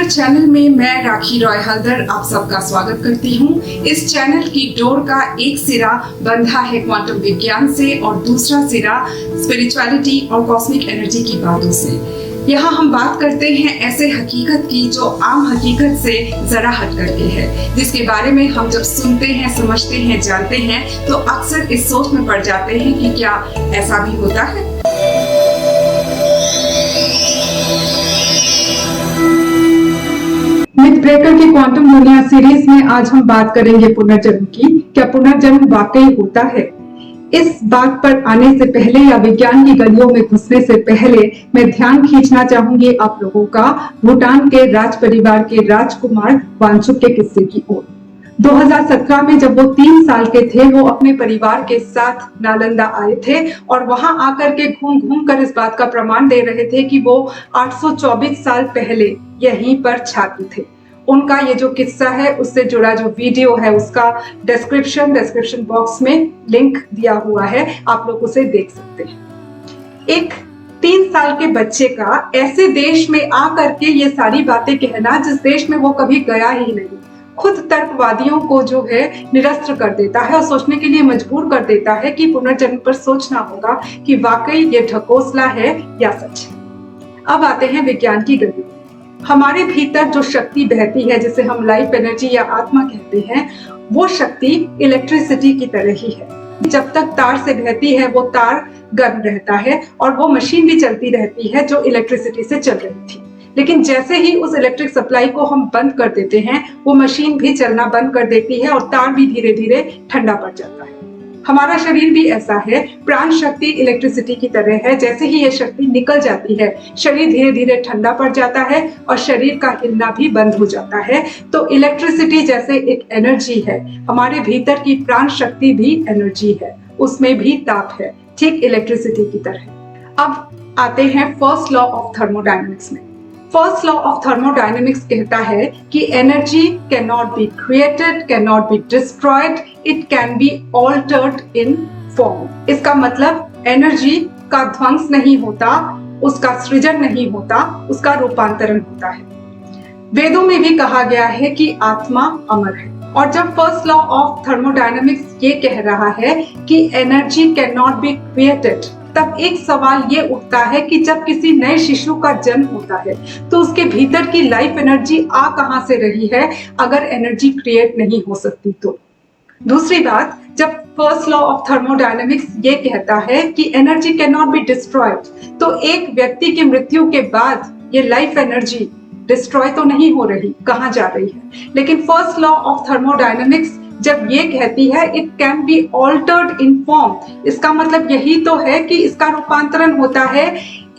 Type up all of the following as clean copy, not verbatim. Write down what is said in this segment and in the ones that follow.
Haldar channel में मैं राखी रॉय हल्दर आप सबका स्वागत करती हूँ। इस चैनल की डोर का एक सिरा बंधा है क्वांटम विज्ञान से और दूसरा सिरा स्पिरिचुअलिटी और कॉस्मिक एनर्जी की बातों से। यहाँ हम बात करते हैं ऐसे हकीकत की जो आम हकीकत से जरा हट करके है, जिसके बारे में हम जब सुनते हैं, समझते हैं, जानते हैं तो अक्सर इस सोच में पड़ जाते हैं कि क्या ऐसा भी होता है। मिथ ब्रेकर की क्वांटम दुनिया सीरीज में आज हम बात करेंगे पुनर्जन्म की। क्या पुनर्जन्म वाकई होता है? इस बात पर आने से पहले या विज्ञान की गलियों में घुसने से पहले मैं ध्यान खींचना चाहूंगी आप लोगों का भूटान के राज परिवार के राजकुमार वांगचुक के किस्से की ओर। 2017 में जब वो 3 साल के थे, वो अपने परिवार के साथ नालंदा आए थे और वहां आकर के घूम घूम कर इस बात का प्रमाण दे रहे थे कि वो 824 साल पहले यहीं पर छात्र थे। उनका ये जो किस्सा है उससे जुड़ा जो वीडियो है उसका डिस्क्रिप्शन बॉक्स में लिंक दिया हुआ है, आप लोग उसे देख सकते हैं। एक 3 साल के बच्चे का ऐसे देश में आकर के ये सारी बातें कहना जिस देश में वो कभी गया ही नहीं, खुद तर्कवादियों को जो है निरस्त कर देता है और सोचने के लिए मजबूर कर देता है कि पुनर्जन्म पर सोचना होगा कि वाकई ये ढकोसला है या सच है। अब आते हैं विज्ञान की गलियों। हमारे भीतर जो शक्ति बहती है, जिसे हम लाइफ एनर्जी या आत्मा कहते हैं, वो शक्ति इलेक्ट्रिसिटी की तरह ही है। जब तक तार से बहती है वो तार गर्म रहता है और वो मशीन भी चलती रहती है जो इलेक्ट्रिसिटी से चल रही थी। लेकिन जैसे ही उस इलेक्ट्रिक सप्लाई को हम बंद कर देते हैं, वो मशीन भी चलना बंद कर देती है और तार भी धीरे धीरे ठंडा पड़ जाता है। हमारा शरीर भी ऐसा है, प्राण शक्ति इलेक्ट्रिसिटी की तरह है। जैसे ही ये शक्ति निकल जाती है, शरीर धीरे धीरे ठंडा पड़ जाता है और शरीर का हिलना भी बंद हो जाता है। तो इलेक्ट्रिसिटी जैसे एक एनर्जी है, हमारे भीतर की प्राण शक्ति भी एनर्जी है, उसमें भी ताप है, ठीक इलेक्ट्रिसिटी की तरह। अब आते हैं फर्स्ट लॉ ऑफ थर्मोडायनेमिक्स में। फर्स्ट लॉ ऑफ थर्मोडायनेमिक्स कहता है कि energy can not be created, can not be destroyed, it can be altered in form. इसका मतलब एनर्जी का ध्वंस नहीं होता, उसका सृजन नहीं होता, उसका रूपांतरण होता है। वेदों में भी कहा गया है कि आत्मा अमर है। और जब फर्स्ट लॉ ऑफ थर्मोडायनेमिक्स ये कह रहा है कि energy can not be created, तब एक सवाल ये उठता है कि जब किसी नए शिशु का जन्म होता है तो उसके भीतर की लाइफ एनर्जी आ कहां से रही है अगर एनर्जी क्रिएट नहीं हो सकती तो। दूसरी बात, जब फर्स्ट लॉ ऑफ थर्मोडायनेमिक्स ये कहता है कि energy can not be destroyed, तो एक व्यक्ति की मृत्यु के बाद ये लाइफ एनर्जी डिस्ट्रॉय तो नहीं हो रही, कहां जा रही है। लेकिन फर्स्ट लॉ ऑफ थर्मोडायनेमिक्स जब ये कहती है it can be altered in form, इसका मतलब यही तो है कि इसका रूपांतरण होता है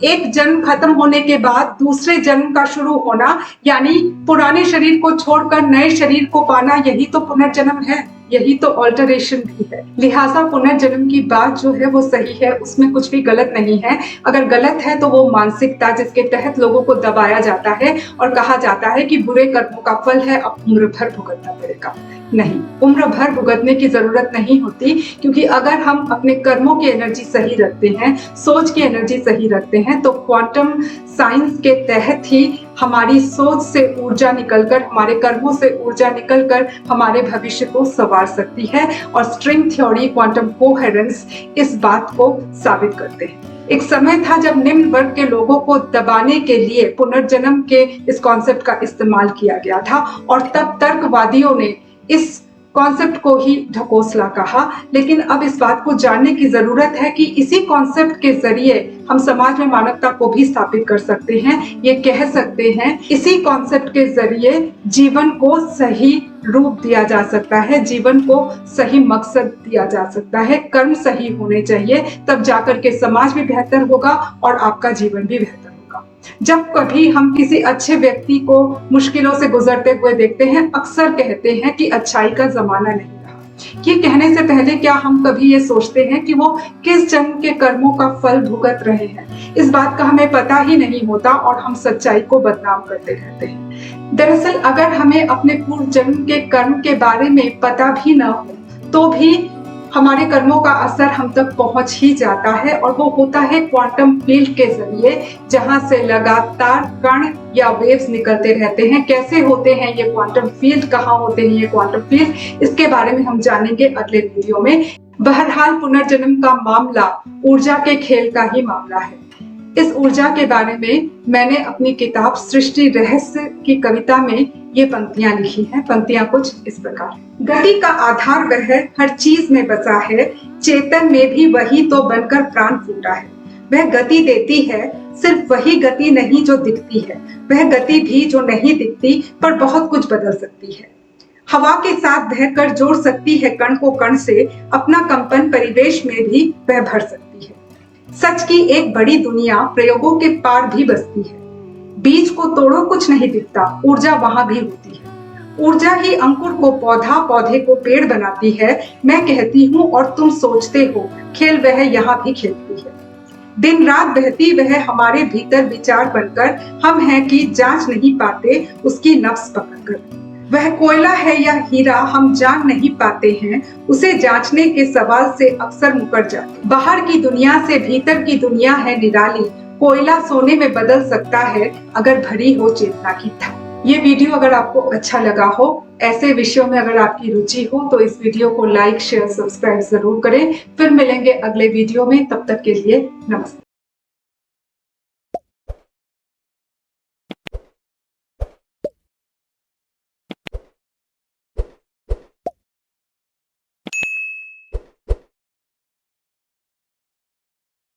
एक जन्म खत्म होने के बाद दूसरे जन्म का शुरू होना, यानी पुराने शरीर को छोड़कर नए शरीर को पाना, यही तो पुनर्जन्म है, यही तो ऑल्टरेशन भी है। लिहाजा पुनर्जन्म की बात जो है वो सही है, उसमें कुछ भी गलत नहीं है। अगर गलत है तो वो मानसिकता जिसके तहत लोगों को दबाया जाता है और कहा जाता है कि बुरे कर्मों का फल है अब उम्र भर भुगतना पड़ेगा। नहीं, उम्र भर भुगतने की जरूरत नहीं होती, क्योंकि अगर हम अपने कर्मों की एनर्जी सही रखते हैं, सोच की एनर्जी सही रखते हैं, तो क्वांटम साइंस के तहत ही हमारी सोच से ऊर्जा निकलकर, हमारे कर्मों से ऊर्जा निकलकर हमारे भविष्य को संवार सकती है। और स्ट्रिंग थ्योरी, क्वांटम कोहेरेंस इस बात को साबित करते हैं। एक समय था जब निम्न वर्ग के लोगों को दबाने के लिए पुनर्जन्म के इस कॉन्सेप्ट का इस्तेमाल किया गया था और तब तर्कवादियों ने इस कॉन्सेप्ट को ही ढकोसला कहा। लेकिन अब इस बात को जानने की जरूरत है कि इसी कॉन्सेप्ट के जरिए हम समाज में मानवता को भी स्थापित कर सकते हैं। ये कह सकते हैं इसी कॉन्सेप्ट के जरिए जीवन को सही रूप दिया जा सकता है, जीवन को सही मकसद दिया जा सकता है। कर्म सही होने चाहिए, तब जाकर के समाज भी बेहतर होगा और आपका जीवन भी बेहतर होगा। जब कभी हम किसी अच्छे व्यक्ति को मुश्किलों से गुजरते हुए देखते हैं, अक्सर कहते हैं कि अच्छाई का जमाना नहीं रहा। ये कहने से पहले क्या हम कभी ये सोचते हैं कि वो किस जन्म के कर्मों का फल भुगत रहे हैं? इस बात का हमें पता ही नहीं होता और हम सच्चाई को बदनाम करते रहते हैं। दरअसल अगर हमें अपने पूर्व जन्म के कर्म के बारे में पता भी न हो तो भी हमारे कर्मों का असर हम तक पहुंच ही जाता है और वो होता है क्वांटम फील्ड के जरिए, जहां से लगातार कण या वेव्स निकलते रहते हैं। कैसे होते हैं ये क्वांटम फील्ड, कहाँ होते हैं ये क्वांटम फील्ड, इसके बारे में हम जानेंगे अगले वीडियो में। बहरहाल पुनर्जन्म का मामला ऊर्जा के खेल का ही मामला है। इस ऊर्जा के बारे में मैंने अपनी किताब सृष्टि रहस्य की कविता में ये पंक्तियां लिखी हैं। पंक्तियां कुछ इस प्रकार: गति का आधार वह हर चीज में बसा है, चेतन में भी वही तो बनकर प्राण फूटा है। वह गति देती है, सिर्फ वही गति नहीं जो दिखती है, वह गति भी जो नहीं दिखती पर बहुत कुछ बदल सकती है। हवा के साथ बहकर जोड़ सकती है कण को कण से, अपना कंपन परिवेश में भी वह भर सकती है। सच की एक बड़ी दुनिया प्रयोगों के पार भी बसती है। बीज को तोड़ो कुछ नहीं दिखता, ऊर्जा वहां भी होती है। ऊर्जा ही अंकुर को पौधा, पौधे को पेड़ बनाती है। मैं कहती हूँ और तुम सोचते हो, खेल वह यहाँ भी खेलती है। दिन रात बहती वह हमारे भीतर विचार बनकर, हम हैं कि जांच नहीं पाते उसकी नफ्स पकड़कर। वह कोयला है या हीरा हम जान नहीं पाते हैं, उसे जांचने के सवाल से अक्सर मुकर जाते। बाहर की दुनिया से भीतर की दुनिया है निराली, कोयला सोने में बदल सकता है अगर भरी हो चेतना की थाली। ये वीडियो अगर आपको अच्छा लगा हो, ऐसे विषयों में अगर आपकी रुचि हो, तो इस वीडियो को लाइक, शेयर, सब्सक्राइब जरूर करें। फिर मिलेंगे अगले वीडियो में, तब तक के लिए नमस्ते।